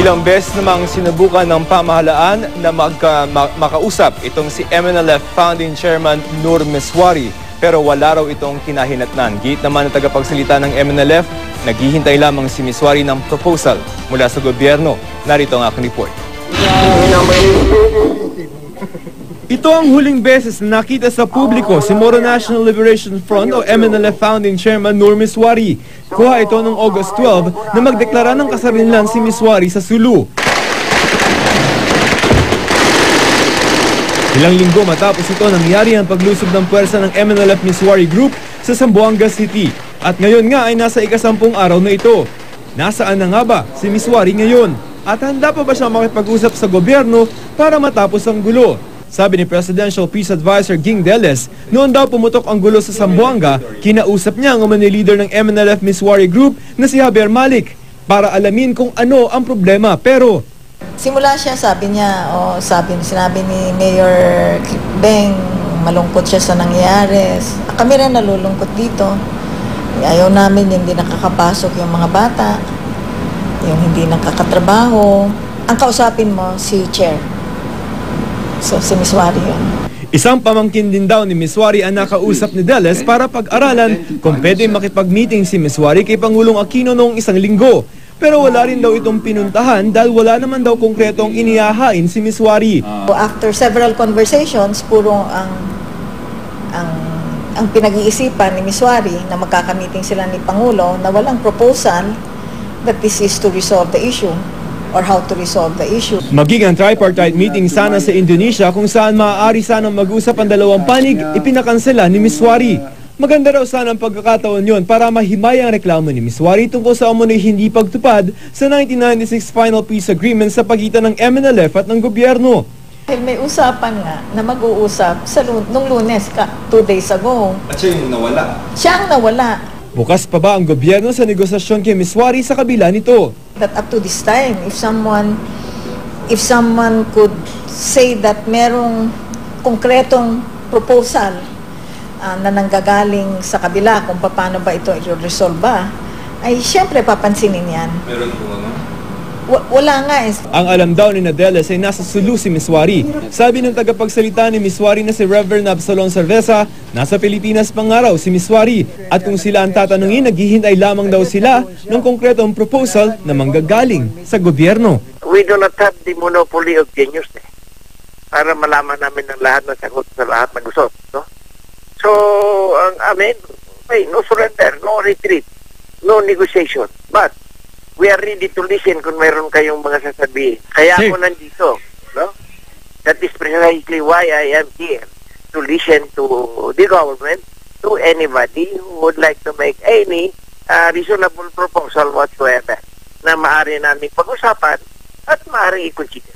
Ilang beses namang sinubukan ng pamahalaan na makausap itong si MNLF Founding Chairman Nur Miswari, pero wala raw itong kinahinatnan. Gate naman ng tagapagsalita ng MNLF, naghihintay lamang si Miswari ng proposal mula sa gobyerno. Narito ang aking report. Ito ang huling beses na nakita sa publiko si Moro National Liberation Front o MNLF Founding Chairman Nur Miswari. Kuha ito noong August 12 na magdeklara ng kasarinlan si Miswari sa Sulu. Ilang linggo matapos ito nangyari ang paglusob ng puwersa ng MNLF Miswari Group sa Zamboanga City. At ngayon nga ay nasa ika-10 araw na ito. Nasaan na nga ba si Miswari ngayon? At handa pa ba siya makipag-usap sa gobyerno para matapos ang gulo? Sabi ni Presidential Peace Advisor Ging Deles, noon daw pumutok ang gulo sa Zamboanga, kinausap niya ang umano'y leader ng MNLF Miswari Group na si Javier Malik para alamin kung ano ang problema. Pero simula siya, sinabi ni Mayor Beng, malungkot siya sa nangyayari. Kami rin nalulungkot dito. Ayaw namin yung hindi nakakapasok yung mga bata, yung hindi nakakatrabaho. Ang kausapin mo, si Chair. So, si Miswari yun. Isang pamangkin din daw ni Miswari ang nakausap ni Deles para pag-aralan kung pwede makipag-meeting si Miswari kay Pangulong Aquino noong isang linggo. Pero wala rin daw itong pinuntahan dahil wala naman daw konkretong inihahain si Miswari. After several conversations, puro ang pinag-iisipan ni Miswari na magkakamiting sila ni Pangulo na walang proposal that this is to resolve the issue or how to resolve the issue. Maging ang tripartite meeting sana sa Indonesia kung saan maaari sanang mag-usap ang dalawang panig, ipinakansela ni Miswari. Maganda raw sana ang pagkakataon yon para mahimay ang reklamo ni Miswari tungkol sa umunoy hindi pagtupad sa 1996 Final Peace Agreement sa pagitan ng MNLF at ng gobyerno. May usapan nga na mag-uusap nung Lunes, 2 days ago. At siya yung nawala? Siya ang nawala. Bukas pa ba ang gobyerno sa negosasyon kay Miswari sa kabila nito? That up to this time, if someone could say that merong konkretong proposal na nanggagaling sa kabila kung paano ba ito i-resolve ba, ay siyempre papansinin yan. Meron po ano? Wala nga eh. Ang alam daw ni Deles ay nasa Sulu si Miswari. Sabi ng tagapagsalita ni Miswari na si Reverend Absalon Cerveza, nasa Pilipinas pa nga raw si Miswari. At kung sila ang tatanungin, naghihintay lamang daw sila ng konkretong proposal na manggagaling sa gobyerno. We do not have the monopoly of genius para malaman namin ang lahat ng sagot sa lahat ng gusto. No? So, ang amin, no surrender, no retreat, no negotiation. But we are ready to listen kung mayroon kayong mga sasabihin. Kaya ako nandito. No? That is precisely why I am here. To listen to the government, to anybody who would like to make any reasonable proposal whatsoever na maaari namin pag-usapan at maaari i-consider.